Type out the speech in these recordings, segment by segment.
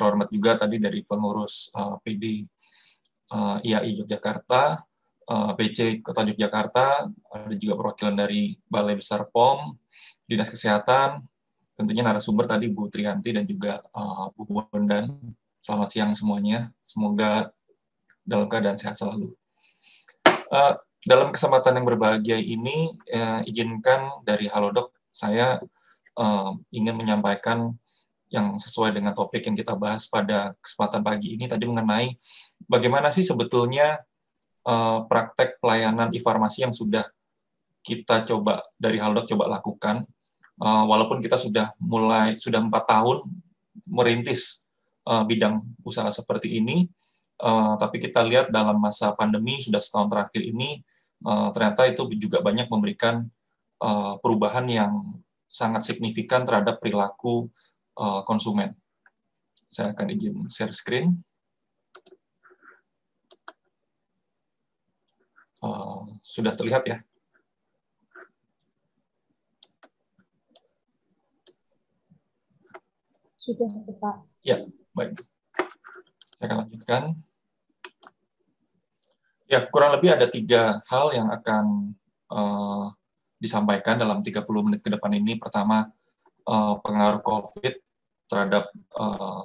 terhormat juga tadi dari pengurus PD IAI Yogyakarta, PC Kota Yogyakarta, ada juga perwakilan dari Balai Besar POM, Dinas Kesehatan, tentunya narasumber tadi Bu Trianti dan juga Bu Bondan. Selamat siang semuanya, semoga dalam keadaan sehat selalu. Dalam kesempatan yang berbahagia ini, izinkan dari Halodoc, saya ingin menyampaikan yang sesuai dengan topik yang kita bahas pada kesempatan pagi ini tadi mengenai bagaimana sih sebetulnya praktek pelayanan e-farmasi yang sudah kita coba dari Halodoc coba lakukan, walaupun kita sudah 4 tahun merintis bidang usaha seperti ini, tapi kita lihat dalam masa pandemi sudah setahun terakhir ini ternyata itu juga banyak memberikan perubahan yang sangat signifikan terhadap perilaku konsumen. Saya akan izin share screen. Sudah terlihat ya? Sudah, Pak. Ya, baik. Saya akan lanjutkan. Ya, kurang lebih ada 3 hal yang akan disampaikan dalam 30 menit ke depan ini. Pertama, pengaruh COVID terhadap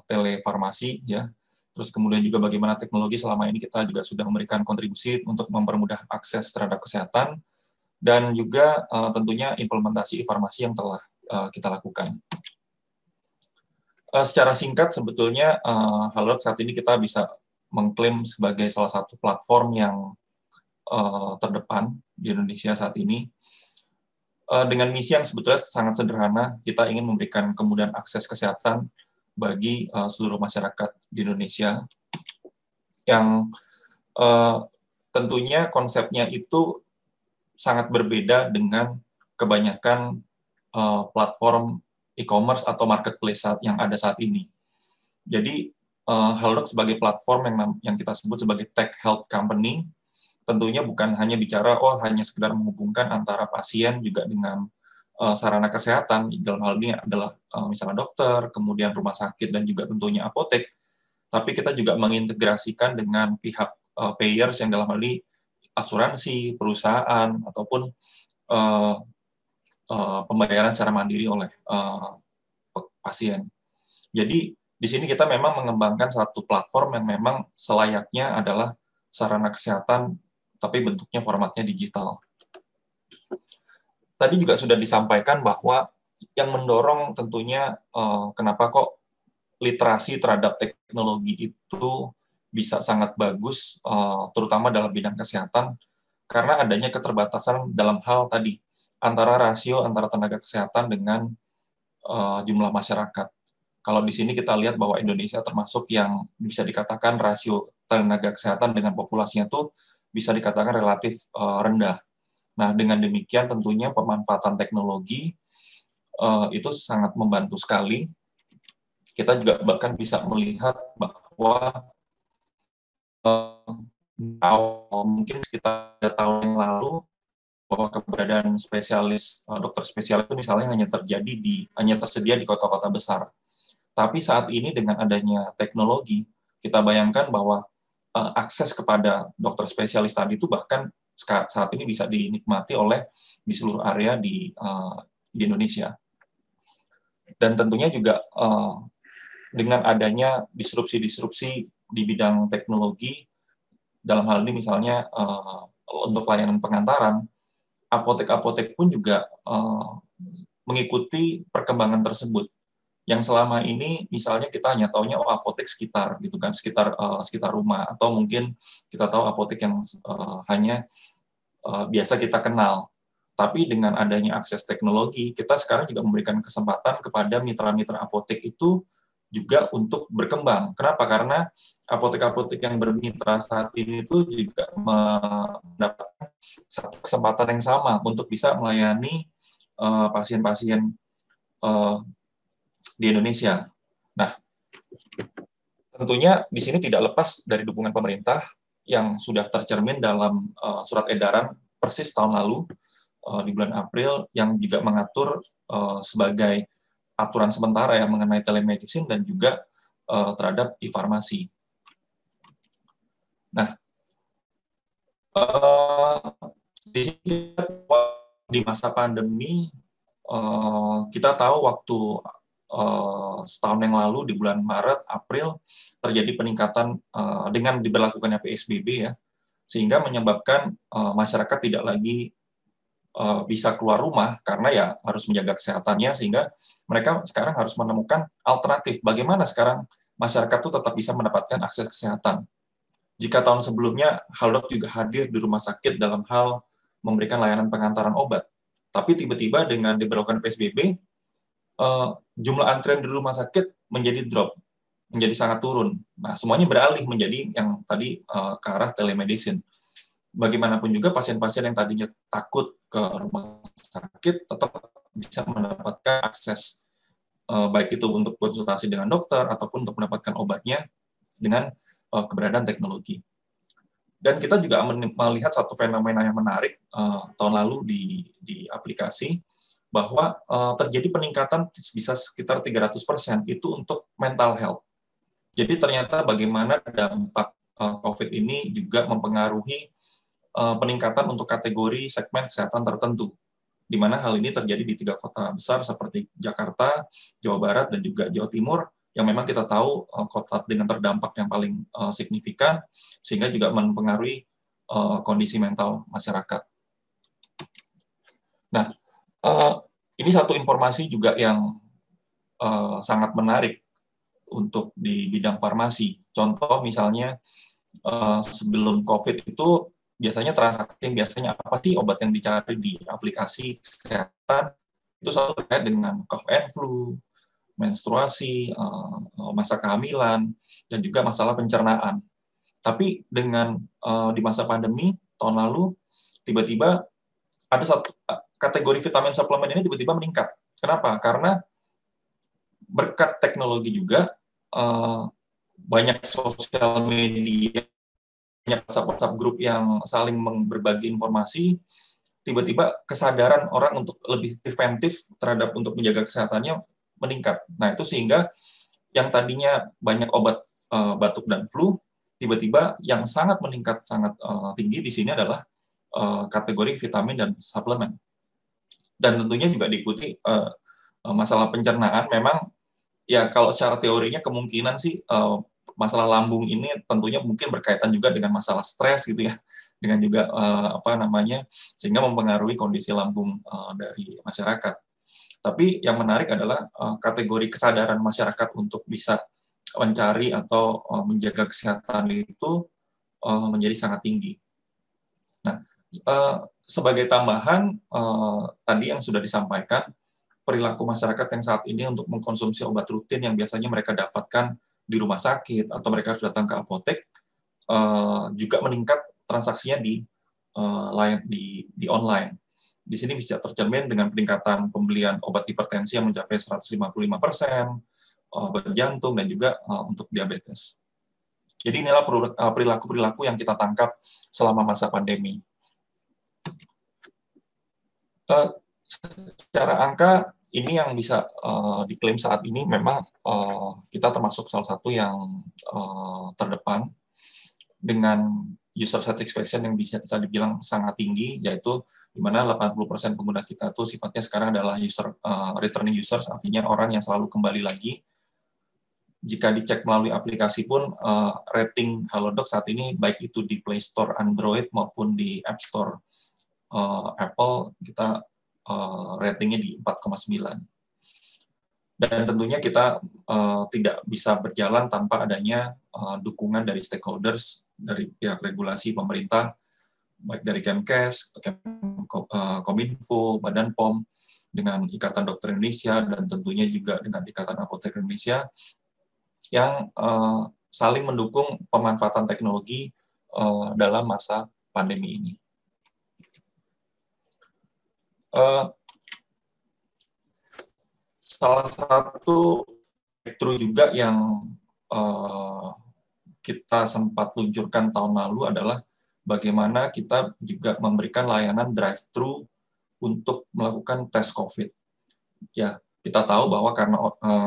telefarmasi, ya. Terus kemudian juga bagaimana teknologi selama ini kita juga sudah memberikan kontribusi untuk mempermudah akses terhadap kesehatan, dan juga tentunya implementasi e-farmasi yang telah kita lakukan. Secara singkat, sebetulnya Halodoc saat ini kita bisa mengklaim sebagai salah satu platform yang terdepan di Indonesia saat ini, dengan misi yang sebetulnya sangat sederhana. Kita ingin memberikan kemudahan akses kesehatan bagi seluruh masyarakat di Indonesia, yang tentunya konsepnya itu sangat berbeda dengan kebanyakan platform e-commerce atau marketplace yang ada saat ini. Jadi Halodoc sebagai platform yang kita sebut sebagai tech health company, tentunya bukan hanya bicara hanya sekedar menghubungkan antara pasien juga dengan sarana kesehatan, dalam hal ini adalah misalnya dokter, kemudian rumah sakit, dan juga tentunya apotek, tapi kita juga mengintegrasikan dengan pihak payers yang dalam hal ini asuransi, perusahaan, ataupun pembayaran secara mandiri oleh pasien. Jadi di sini kita memang mengembangkan satu platform yang memang selayaknya adalah sarana kesehatan, tapi bentuknya formatnya digital. Tadi juga sudah disampaikan bahwa yang mendorong tentunya kenapa kok literasi terhadap teknologi itu bisa sangat bagus, terutama dalam bidang kesehatan, karena adanya keterbatasan dalam hal tadi, antara rasio antara tenaga kesehatan dengan jumlah masyarakat. Kalau di sini kita lihat bahwa Indonesia termasuk yang bisa dikatakan rasio tenaga kesehatan dengan populasinya itu bisa dikatakan relatif rendah. Nah, dengan demikian tentunya pemanfaatan teknologi itu sangat membantu sekali. Kita juga bahkan bisa melihat bahwa mungkin sekitar 3 tahun yang lalu, bahwa keberadaan spesialis, dokter spesialis itu misalnya hanya tersedia di kota-kota besar. Tapi saat ini dengan adanya teknologi, kita bayangkan bahwa akses kepada dokter spesialis tadi itu bahkan saat ini bisa dinikmati oleh di seluruh area di Indonesia. Dan tentunya juga dengan adanya disrupsi-disrupsi di bidang teknologi, dalam hal ini misalnya untuk layanan pengantaran, apotek-apotek pun juga mengikuti perkembangan tersebut. Yang selama ini misalnya kita hanya taunya apotek sekitar gitu kan, sekitar rumah, atau mungkin kita tahu apotek yang hanya biasa kita kenal. Tapi dengan adanya akses teknologi, kita sekarang juga memberikan kesempatan kepada mitra-mitra apotek itu juga untuk berkembang. Kenapa? Karena apotek-apotek yang bermitra saat ini itu juga mendapatkan satu kesempatan yang sama untuk bisa melayani pasien-pasien di Indonesia. Nah, tentunya di sini tidak lepas dari dukungan pemerintah yang sudah tercermin dalam surat edaran persis tahun lalu di bulan April, yang juga mengatur sebagai aturan sementara yang mengenai telemedicine dan juga terhadap e-farmasi. Nah, di sini di masa pandemi kita tahu waktu setahun yang lalu di bulan Maret, April terjadi peningkatan dengan diberlakukannya PSBB ya, sehingga menyebabkan masyarakat tidak lagi bisa keluar rumah karena ya harus menjaga kesehatannya, sehingga mereka sekarang harus menemukan alternatif bagaimana sekarang masyarakat itu tetap bisa mendapatkan akses kesehatan. Jika tahun sebelumnya Halodoc juga hadir di rumah sakit dalam hal memberikan layanan pengantaran obat, tapi tiba-tiba dengan diberlakukan PSBB, jumlah antrian di rumah sakit menjadi drop, menjadi sangat turun. Nah, semuanya beralih menjadi yang tadi ke arah telemedicine. Bagaimanapun juga pasien-pasien yang tadinya takut ke rumah sakit tetap bisa mendapatkan akses, baik itu untuk konsultasi dengan dokter ataupun untuk mendapatkan obatnya dengan keberadaan teknologi. Dan kita juga melihat satu fenomena yang menarik tahun lalu di aplikasi, bahwa terjadi peningkatan bisa sekitar 300% itu untuk mental health. Jadi ternyata bagaimana dampak COVID ini juga mempengaruhi peningkatan untuk kategori segmen kesehatan tertentu, di mana hal ini terjadi di 3 kota besar seperti Jakarta, Jawa Barat, dan juga Jawa Timur, yang memang kita tahu kota dengan terdampak yang paling signifikan, sehingga juga mempengaruhi kondisi mental masyarakat. Nah, ini satu informasi juga yang sangat menarik untuk di bidang farmasi. Contoh misalnya, sebelum COVID itu biasanya transaksi yang biasanya apa sih obat yang dicari di aplikasi kesehatan, itu selalu terkait dengan cough and flu, menstruasi, masa kehamilan, dan juga masalah pencernaan. Tapi dengan di masa pandemi tahun lalu, tiba-tiba ada satu kategori vitamin suplemen ini tiba-tiba meningkat. Kenapa? Karena berkat teknologi juga, banyak sosial media, banyak WhatsApp grup yang saling berbagi informasi, tiba-tiba kesadaran orang untuk lebih preventif terhadap untuk menjaga kesehatannya meningkat. Nah, itu sehingga yang tadinya banyak obat batuk dan flu, tiba-tiba yang sangat meningkat, sangat tinggi di sini adalah kategori vitamin dan suplemen. Dan tentunya juga diikuti masalah pencernaan. Memang ya kalau secara teorinya kemungkinan sih masalah lambung ini tentunya mungkin berkaitan juga dengan masalah stres gitu ya, dengan juga sehingga mempengaruhi kondisi lambung dari masyarakat. Tapi yang menarik adalah kategori kesadaran masyarakat untuk bisa mencari atau menjaga kesehatan itu menjadi sangat tinggi. Nah, sebagai tambahan tadi yang sudah disampaikan, perilaku masyarakat yang saat ini untuk mengkonsumsi obat rutin yang biasanya mereka dapatkan di rumah sakit atau mereka harus datang ke apotek, juga meningkat transaksinya di online. Di sini bisa tercermin dengan peningkatan pembelian obat hipertensi yang mencapai 155%, obat jantung, dan juga untuk diabetes. Jadi inilah perilaku-perilaku yang kita tangkap selama masa pandemi. Secara angka, ini yang bisa diklaim saat ini memang kita termasuk salah satu yang terdepan dengan user satisfaction yang bisa dibilang sangat tinggi, yaitu di mana 80% pengguna kita itu sifatnya sekarang adalah returning users, artinya orang yang selalu kembali lagi. Jika dicek melalui aplikasi pun, rating Halodoc saat ini, baik itu di Play Store Android maupun di App Store Apple, kita ratingnya di 4,9. Dan tentunya kita tidak bisa berjalan tanpa adanya dukungan dari stakeholders, dari pihak regulasi pemerintah, baik dari Kemkes, Kominfo, Badan POM, dengan Ikatan Dokter Indonesia, dan tentunya juga dengan Ikatan Apotek Indonesia, yang saling mendukung pemanfaatan teknologi dalam masa pandemi ini. Salah satu breakthrough juga yang kita sempat luncurkan tahun lalu adalah bagaimana kita juga memberikan layanan drive-thru untuk melakukan tes COVID. Ya, kita tahu bahwa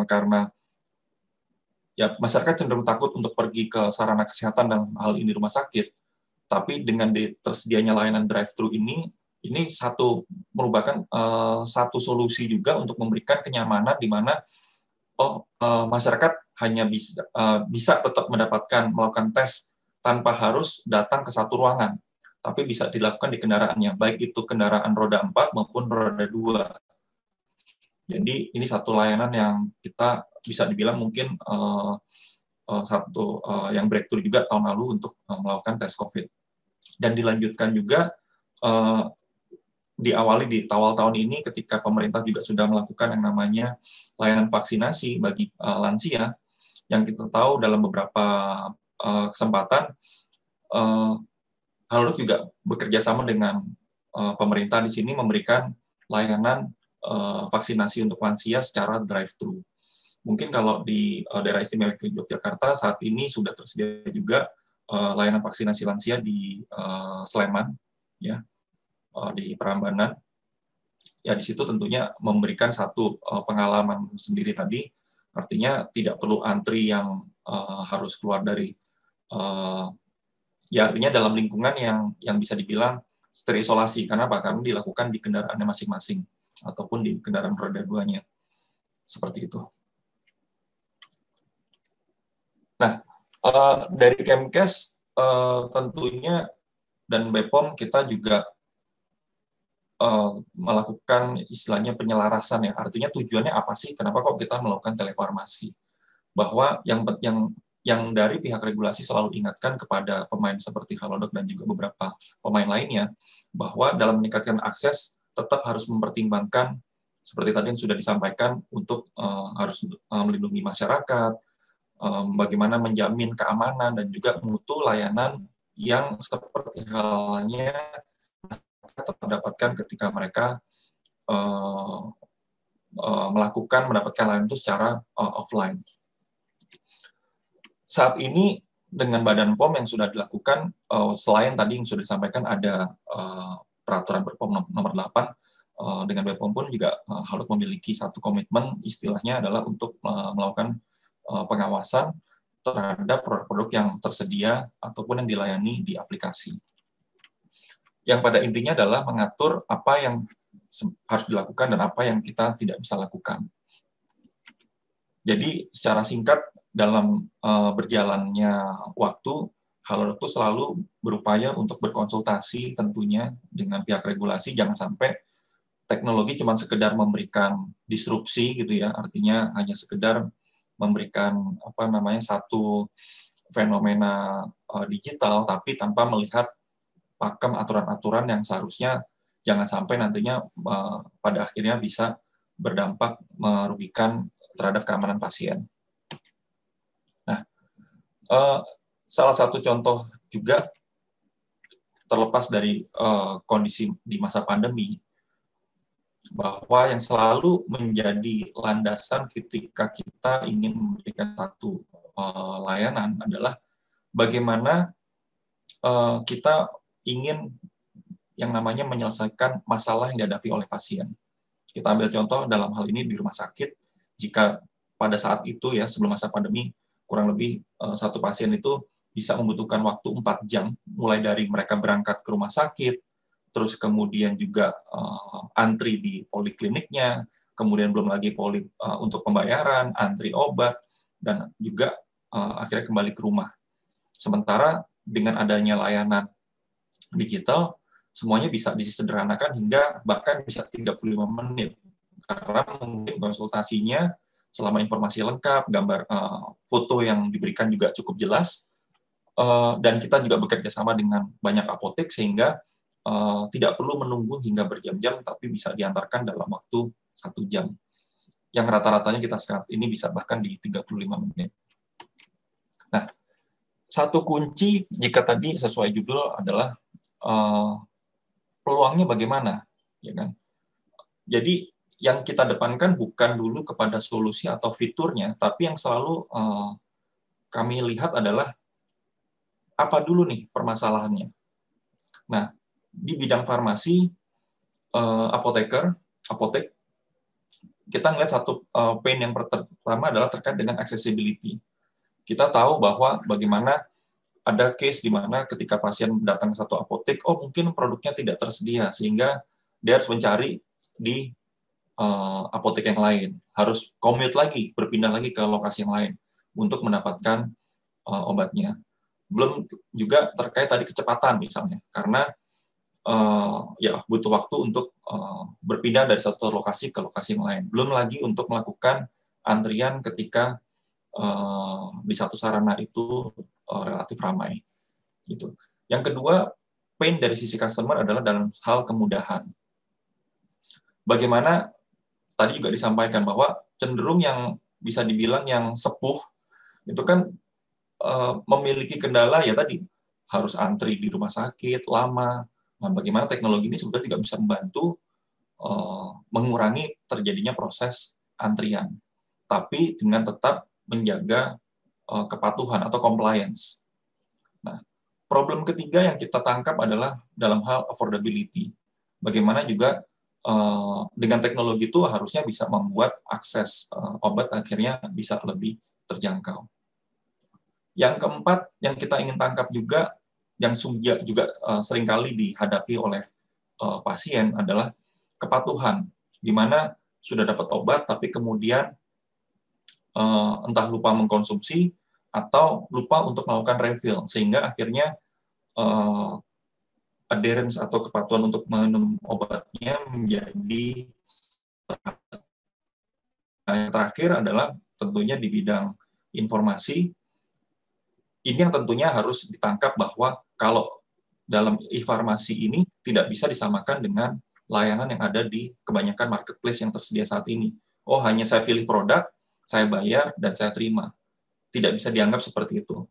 karena ya masyarakat cenderung takut untuk pergi ke sarana kesehatan dan hal ini rumah sakit. Tapi dengan tersedianya layanan drive-thru ini merupakan satu solusi juga untuk memberikan kenyamanan di mana masyarakat hanya bisa tetap melakukan tes tanpa harus datang ke satu ruangan, tapi bisa dilakukan di kendaraannya, baik itu kendaraan roda 4 maupun roda 2. Jadi ini satu layanan yang kita bisa dibilang mungkin yang breakthrough juga tahun lalu untuk melakukan tes COVID. Dan dilanjutkan juga diawali di awal tahun ini ketika pemerintah juga sudah melakukan yang namanya layanan vaksinasi bagi lansia, yang kita tahu dalam beberapa kesempatan Halodoc juga bekerja sama dengan pemerintah di sini memberikan layanan vaksinasi untuk lansia secara drive-thru. Mungkin kalau di daerah istimewa Yogyakarta saat ini sudah tersedia juga layanan vaksinasi lansia di Sleman, ya, di Prambanan. Ya di situ tentunya memberikan satu pengalaman sendiri tadi, artinya tidak perlu antri yang harus keluar dari ya artinya dalam lingkungan yang bisa dibilang terisolasi. Karena apa? Karena dilakukan di kendaraannya masing-masing ataupun di kendaraan roda 2-nya. Seperti itu. Nah, dari Kemkes tentunya dan BPOM kita juga melakukan istilahnya penyelarasan ya. Artinya tujuannya apa sih? Kenapa kok kita melakukan telefarmasi? Bahwa yang dari pihak regulasi selalu ingatkan kepada pemain seperti Halodoc dan juga beberapa pemain lainnya bahwa dalam meningkatkan akses tetap harus mempertimbangkan seperti tadi yang sudah disampaikan untuk harus melindungi masyarakat, bagaimana menjamin keamanan dan juga mutu layanan yang seperti halnya tetap mendapatkan ketika mereka mendapatkan layanan itu secara offline. Saat ini dengan Badan POM yang sudah dilakukan, selain tadi yang sudah disampaikan ada peraturan BPOM nomor 8, dengan BPOM pun juga harus memiliki satu komitmen, istilahnya adalah untuk melakukan pengawasan terhadap produk-produk yang tersedia ataupun yang dilayani di aplikasi. Yang pada intinya adalah mengatur apa yang harus dilakukan dan apa yang kita tidak bisa lakukan. Jadi secara singkat, dalam berjalannya waktu, Halodoc itu selalu berupaya untuk berkonsultasi tentunya dengan pihak regulasi, jangan sampai teknologi cuma sekedar memberikan disrupsi gitu ya, artinya hanya sekedar memberikan satu fenomena digital, tapi tanpa melihat pakem aturan-aturan yang seharusnya jangan sampai nantinya pada akhirnya bisa berdampak merugikan terhadap keamanan pasien. Nah, salah satu contoh juga terlepas dari kondisi di masa pandemi, bahwa yang selalu menjadi landasan ketika kita ingin memberikan satu layanan adalah bagaimana kita ingin yang namanya menyelesaikan masalah yang dihadapi oleh pasien. Kita ambil contoh dalam hal ini di rumah sakit, jika pada saat itu ya sebelum masa pandemi kurang lebih satu pasien itu bisa membutuhkan waktu 4 jam, mulai dari mereka berangkat ke rumah sakit, terus kemudian juga antri di polikliniknya, kemudian belum lagi untuk pembayaran, antri obat, dan juga akhirnya kembali ke rumah. Sementara dengan adanya layanan digital, semuanya bisa disederhanakan hingga bahkan bisa 35 menit. Karena mungkin konsultasinya selama informasi lengkap, gambar foto yang diberikan juga cukup jelas, dan kita juga bekerja sama dengan banyak apotek sehingga tidak perlu menunggu hingga berjam-jam, tapi bisa diantarkan dalam waktu 1 jam. Yang rata-ratanya kita saat ini bisa bahkan di 35 menit. Nah, satu kunci jika tadi sesuai judul adalah peluangnya bagaimana, ya kan? Jadi yang kita depankan bukan dulu kepada solusi atau fiturnya, tapi yang selalu kami lihat adalah apa dulu nih permasalahannya. Nah, di bidang farmasi, apotek, kita ngelihat satu pain yang pertama adalah terkait dengan accessibility. Kita tahu bahwa bagaimana ada case di mana ketika pasien datang ke satu apotek, oh mungkin produknya tidak tersedia, sehingga dia harus mencari di apotek yang lain, harus commute lagi, berpindah lagi ke lokasi yang lain untuk mendapatkan obatnya. Belum juga terkait tadi kecepatan misalnya, karena ya butuh waktu untuk berpindah dari satu lokasi ke lokasi yang lain. Belum lagi untuk melakukan antrian ketika di satu sarana itu relatif ramai. Gitu. Yang kedua, pain dari sisi customer adalah dalam hal kemudahan. Bagaimana tadi juga disampaikan bahwa cenderung yang bisa dibilang yang sepuh itu kan memiliki kendala ya tadi harus antri di rumah sakit lama. Nah, bagaimana teknologi ini sebetulnya juga bisa membantu mengurangi terjadinya proses antrian, tapi dengan tetap menjaga kepatuhan atau compliance. Nah, problem ketiga yang kita tangkap adalah dalam hal affordability. Bagaimana juga dengan teknologi itu harusnya bisa membuat akses obat akhirnya bisa lebih terjangkau. Yang keempat yang kita ingin tangkap juga, yang juga seringkali dihadapi oleh pasien adalah kepatuhan, di mana sudah dapat obat tapi kemudian entah lupa mengkonsumsi atau lupa untuk melakukan refill, sehingga akhirnya adherence atau kepatuhan untuk minum obatnya menjadi terhambat. Nah, yang terakhir adalah tentunya di bidang informasi. Ini yang tentunya harus ditangkap bahwa kalau dalam e-farmasi ini tidak bisa disamakan dengan layanan yang ada di kebanyakan marketplace yang tersedia saat ini. Oh, hanya saya pilih produk, saya bayar, dan saya terima. Tidak bisa dianggap seperti itu.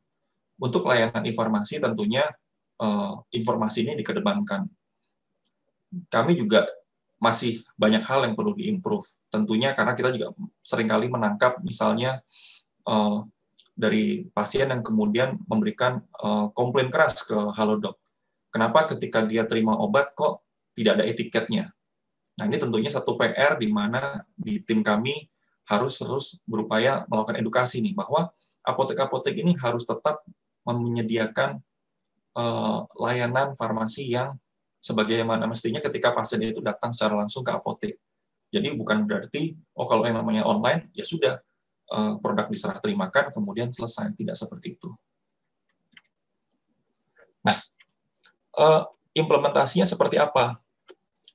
Untuk layanan e-farmasi tentunya informasi ini dikedepankan. Kami juga masih banyak hal yang perlu diimprove. Tentunya karena kita juga seringkali menangkap misalnya dari pasien yang kemudian memberikan komplain keras ke Halodoc. Kenapa ketika dia terima obat kok tidak ada etiketnya? Nah, ini tentunya satu PR di mana di tim kami harus terus berupaya melakukan edukasi nih, bahwa apotek-apotek ini harus tetap menyediakan layanan farmasi yang sebagaimana mestinya ketika pasien itu datang secara langsung ke apotek. Jadi bukan berarti, oh kalau yang namanya online, ya sudah, produk diserah terimakan, kemudian selesai. Tidak seperti itu. Nah, implementasinya seperti apa?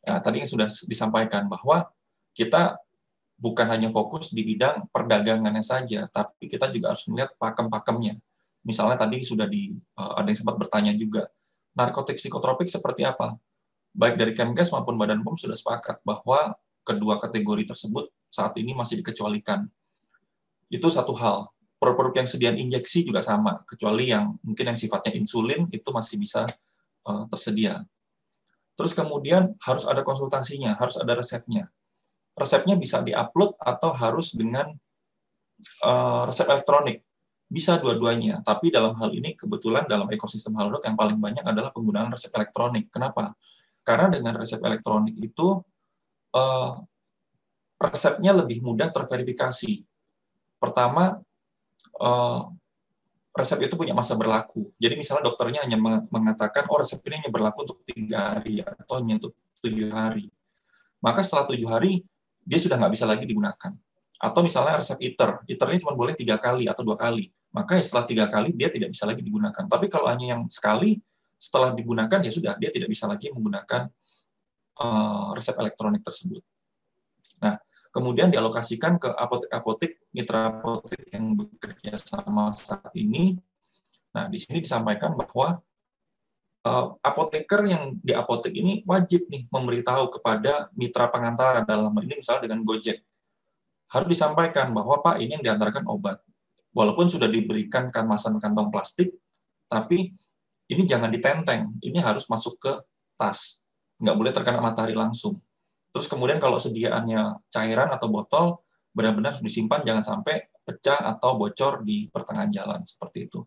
Nah, tadi yang sudah disampaikan bahwa kita bukan hanya fokus di bidang perdagangannya saja, tapi kita juga harus melihat pakem-pakemnya. Misalnya tadi sudah ada yang sempat bertanya juga, narkotik psikotropik seperti apa? Baik dari Kemkes maupun Badan POM sudah sepakat bahwa kedua kategori tersebut saat ini masih dikecualikan. Itu satu hal. Produk-produk yang sediaan injeksi juga sama, kecuali yang mungkin yang sifatnya insulin itu masih bisa tersedia. Terus kemudian harus ada konsultasinya, harus ada resepnya. Resepnya bisa diupload atau harus dengan resep elektronik. Bisa dua-duanya, tapi dalam hal ini kebetulan dalam ekosistem Halodoc yang paling banyak adalah penggunaan resep elektronik. Kenapa? Karena dengan resep elektronik itu resepnya lebih mudah terverifikasi. Pertama, resep itu punya masa berlaku. Jadi misalnya dokternya hanya mengatakan, oh resep ini hanya berlaku untuk 3 hari atau hanya untuk 7 hari. Maka setelah 7 hari, dia sudah nggak bisa lagi digunakan. Atau misalnya resep iternya cuma boleh 3 kali atau 2 kali. Maka setelah 3 kali, dia tidak bisa lagi digunakan. Tapi kalau hanya yang sekali, setelah digunakan, ya sudah, dia tidak bisa lagi menggunakan resep elektronik tersebut. Nah, kemudian dialokasikan ke apotek-apotek, mitra apotek yang bekerja sama saat ini. Nah, di sini disampaikan bahwa apoteker yang di apotek ini wajib nih memberitahu kepada mitra pengantara, dalam ini misalnya dengan Gojek. Harus disampaikan bahwa Pak, ini yang diantarkan obat. Walaupun sudah diberikan kemasan kantong plastik, tapi ini jangan ditenteng, ini harus masuk ke tas. Nggak boleh terkena matahari langsung. Terus kemudian kalau sediaannya cairan atau botol, benar-benar disimpan, jangan sampai pecah atau bocor di pertengahan jalan, seperti itu.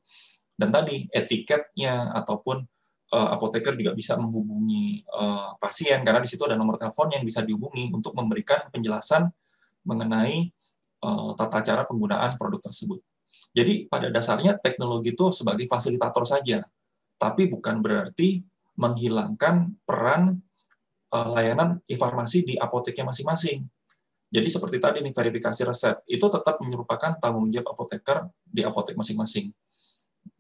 Dan tadi, etiketnya ataupun apoteker juga bisa menghubungi pasien, karena di situ ada nomor telepon yang bisa dihubungi untuk memberikan penjelasan mengenai tata cara penggunaan produk tersebut. Jadi pada dasarnya teknologi itu sebagai fasilitator saja, tapi bukan berarti menghilangkan peran layanan informasi di apoteknya masing-masing. Jadi seperti tadi nih, verifikasi resep, itu tetap merupakan tanggung jawab apoteker di apotek masing-masing.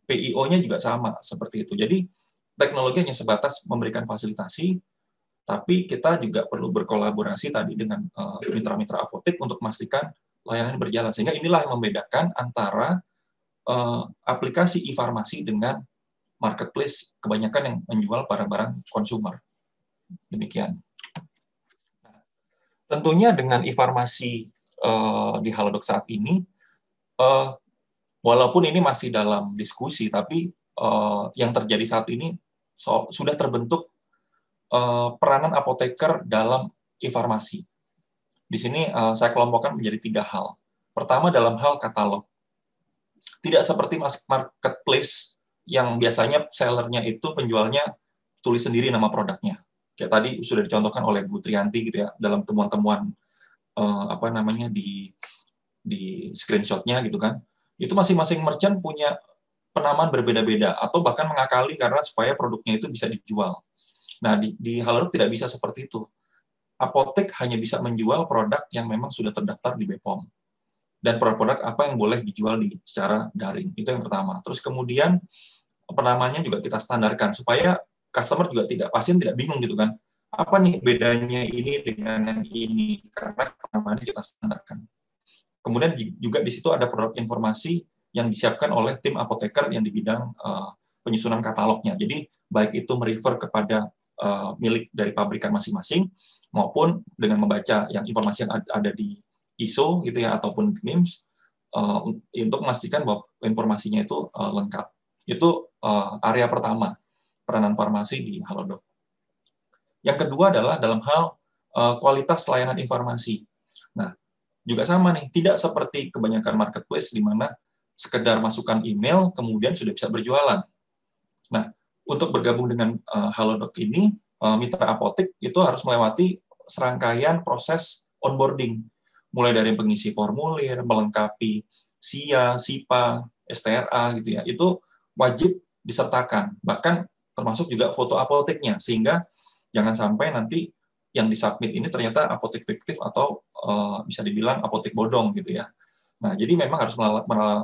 PIO-nya juga sama, seperti itu. Jadi teknologi hanya sebatas memberikan fasilitasi, tapi kita juga perlu berkolaborasi tadi dengan mitra-mitra apotek untuk memastikan layanan berjalan. Sehingga inilah yang membedakan antara aplikasi e-farmasi dengan marketplace kebanyakan yang menjual barang-barang konsumer. Demikian. Tentunya dengan e-farmasi di Halodoc saat ini, walaupun ini masih dalam diskusi, tapi yang terjadi saat ini sudah terbentuk peranan apoteker dalam e-farmasi. Di sini saya kelompokkan menjadi 3 hal. Pertama, dalam hal katalog. Tidak seperti marketplace yang biasanya sellernya itu penjualnya tulis sendiri nama produknya. Kayak tadi sudah dicontohkan oleh Bu Trianti gitu ya, dalam temuan-temuan di screenshot-nya gitu kan. Itu masing-masing merchant punya penamaan berbeda-beda atau bahkan mengakali karena supaya produknya itu bisa dijual. Nah, di Halodoc tidak bisa seperti itu. Apotek hanya bisa menjual produk yang memang sudah terdaftar di BPOM. Dan produk-produk apa yang boleh dijual secara daring. Itu yang pertama. Terus kemudian penamaannya juga kita standarkan supaya customer juga pasien tidak bingung gitu kan. Apa nih bedanya ini dengan yang ini? Karena penamaannya kita standarkan. Kemudian juga di situ ada produk informasi yang disiapkan oleh tim apoteker yang di bidang penyusunan katalognya. Jadi baik itu merefer kepada milik dari pabrikan masing-masing maupun dengan membaca yang informasi yang ada di ISO gitu ya ataupun NIMS untuk memastikan bahwa informasinya itu lengkap. Itu area pertama peranan farmasi di Halodoc. Yang kedua adalah dalam hal kualitas layanan informasi. Nah, juga sama nih, tidak seperti kebanyakan marketplace di mana sekedar masukkan email kemudian sudah bisa berjualan. Nah, untuk bergabung dengan Halodoc ini, mitra apotek itu harus melewati serangkaian proses onboarding, mulai dari pengisi formulir, melengkapi SIA, SIPA, STRA gitu ya. Itu wajib disertakan, bahkan termasuk juga foto apoteknya, sehingga jangan sampai nanti yang disubmit ini ternyata apotek fiktif atau bisa dibilang apotek bodong gitu ya. Nah, jadi memang harus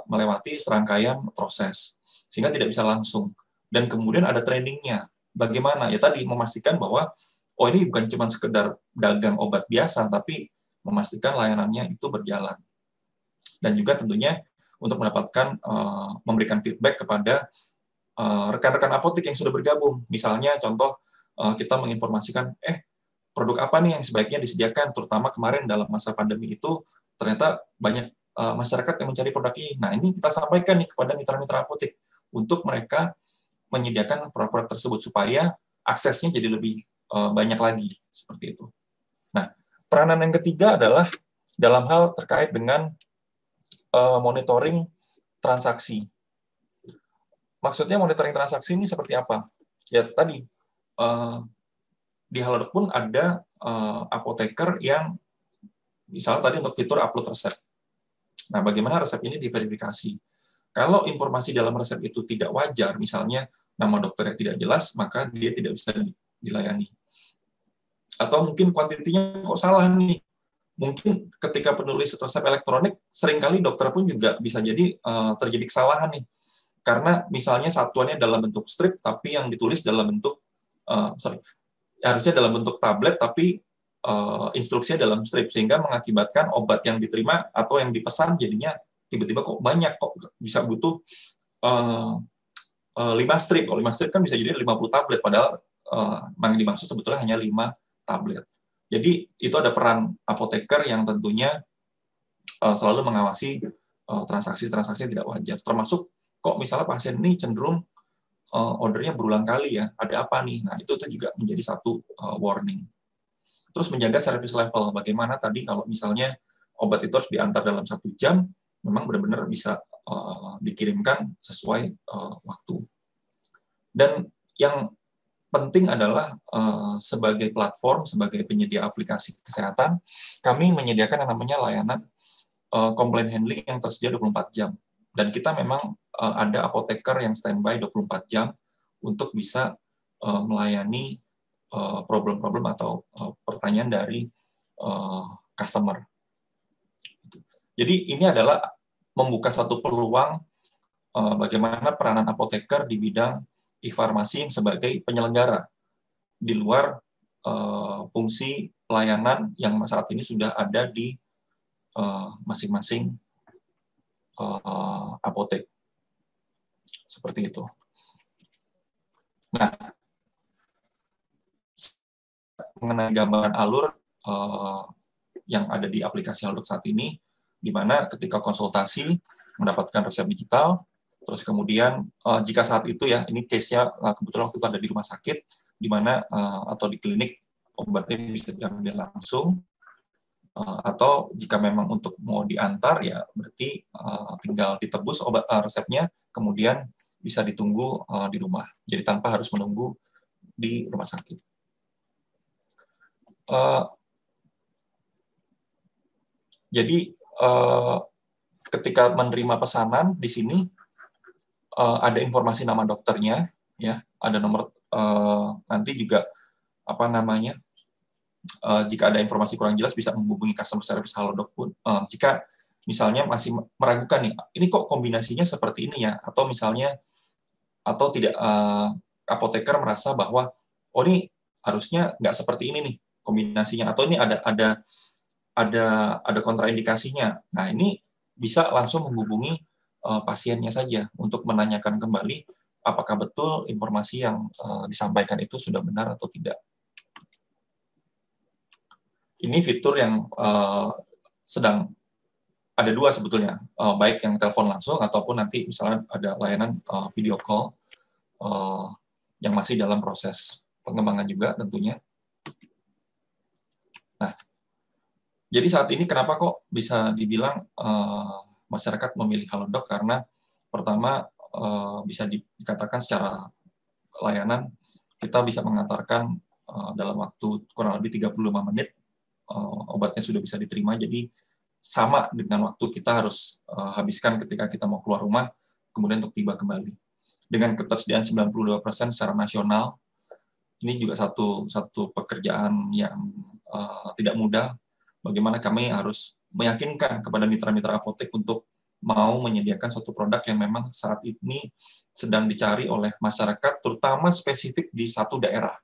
melewati serangkaian proses, sehingga tidak bisa langsung. Dan kemudian ada trainingnya. Bagaimana? Ya tadi, memastikan bahwa, oh ini bukan cuma sekedar dagang obat biasa, tapi memastikan layanannya itu berjalan. Dan juga tentunya untuk mendapatkan, memberikan feedback kepada rekan-rekan apotek yang sudah bergabung. Misalnya, contoh, kita menginformasikan, produk apa nih yang sebaiknya disediakan, terutama kemarin dalam masa pandemi itu, ternyata banyak masyarakat yang mencari produk ini. Nah, ini kita sampaikan nih kepada mitra-mitra apotek untuk mereka menyediakan produk-produk tersebut supaya aksesnya jadi lebih banyak lagi seperti itu. Nah, peranan yang ketiga adalah dalam hal terkait dengan monitoring transaksi. Maksudnya monitoring transaksi ini seperti apa? Ya tadi di Halodoc pun ada apoteker yang misalnya tadi untuk fitur upload resep. Nah, bagaimana resep ini diverifikasi? Kalau informasi dalam resep itu tidak wajar, misalnya nama dokternya tidak jelas, maka dia tidak bisa dilayani. Atau mungkin kuantitinya kok salah nih. Mungkin ketika penulis resep elektronik, seringkali dokter pun juga bisa jadi terjadi kesalahan nih. Karena misalnya satuannya dalam bentuk strip, tapi yang ditulis dalam bentuk, harusnya dalam bentuk tablet, tapi instruksinya dalam strip, sehingga mengakibatkan obat yang diterima atau yang dipesan jadinya tiba-tiba kok banyak, kok bisa butuh 5 strip. Kalau 5 strip kan bisa jadi 50 tablet, padahal yang dimaksud sebetulnya hanya 5 tablet. Jadi itu ada peran apoteker yang tentunya selalu mengawasi transaksi-transaksi yang tidak wajar. Termasuk kok misalnya pasien ini cenderung ordernya berulang kali ya, ada apa nih? Nah, itu juga menjadi satu warning. Terus menjaga service level, bagaimana tadi kalau misalnya obat itu harus diantar dalam 1 jam, memang benar-benar bisa dikirimkan sesuai waktu. Dan yang penting adalah sebagai platform, sebagai penyedia aplikasi kesehatan, kami menyediakan yang namanya layanan complaint handling yang tersedia 24 jam. Dan kita memang ada apoteker yang standby 24 jam untuk bisa melayani problem-problem atau pertanyaan dari customer. Jadi ini adalah membuka satu peluang bagaimana peranan apoteker di bidang e-farmasi sebagai penyelenggara di luar fungsi pelayanan yang saat ini sudah ada di masing-masing apotek. Seperti itu. Nah, mengenai gambaran alur yang ada di aplikasi Halodoc saat ini, di mana ketika konsultasi mendapatkan resep digital, terus kemudian jika saat itu ya, ini case-nya kebetulan waktu itu ada di rumah sakit, di mana atau di klinik obatnya bisa diambil langsung, atau jika memang untuk mau diantar ya berarti tinggal ditebus obat resepnya, kemudian bisa ditunggu di rumah. Jadi tanpa harus menunggu di rumah sakit. Jadi ketika menerima pesanan di sini ada informasi nama dokternya, ya, ada nomor nanti juga apa namanya, jika ada informasi kurang jelas bisa menghubungi customer service Halodoc pun. Jika misalnya masih meragukan nih, ini kok kombinasinya seperti ini ya, atau misalnya atau tidak apoteker merasa bahwa oh ini harusnya nggak seperti ini nih kombinasinya, atau ini ada kontraindikasinya. Nah, ini bisa langsung menghubungi pasiennya saja untuk menanyakan kembali apakah betul informasi yang disampaikan itu sudah benar atau tidak. Ini fitur yang sedang ada dua sebetulnya, baik yang telepon langsung ataupun nanti misalnya ada layanan video call yang masih dalam proses pengembangan juga tentunya. Nah, jadi saat ini kenapa kok bisa dibilang masyarakat memilih Halodoc? Karena pertama bisa dikatakan secara layanan kita bisa mengantarkan dalam waktu kurang lebih 35 menit obatnya sudah bisa diterima. Jadi sama dengan waktu kita harus habiskan ketika kita mau keluar rumah kemudian untuk tiba kembali. Dengan ketersediaan 92% secara nasional, ini juga satu pekerjaan yang tidak mudah. Bagaimana kami harus meyakinkan kepada mitra-mitra apotek untuk mau menyediakan suatu produk yang memang saat ini sedang dicari oleh masyarakat, terutama spesifik di satu daerah.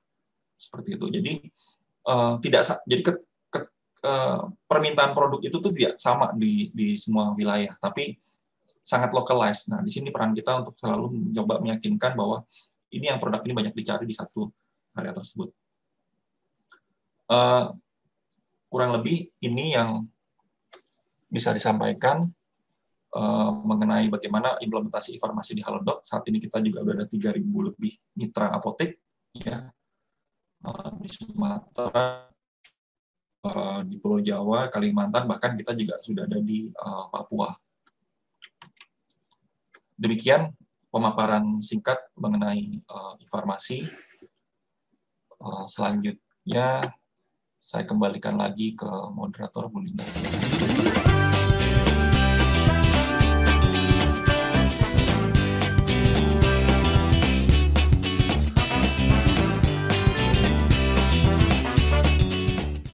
Seperti itu. Jadi permintaan produk itu tuh tidak sama di semua wilayah, tapi sangat localized. Nah, di sini peran kita untuk selalu mencoba meyakinkan bahwa ini yang produk ini banyak dicari di satu area tersebut. Kurang lebih ini yang bisa disampaikan mengenai bagaimana implementasi e-farmasi di Halodoc. Saat ini kita juga ada 3.000 lebih mitra apotek ya, di Sumatera, di Pulau Jawa, Kalimantan, bahkan kita juga sudah ada di Papua. Demikian pemaparan singkat mengenai e-farmasi. Selanjutnya saya kembalikan lagi ke moderator Bu Linda.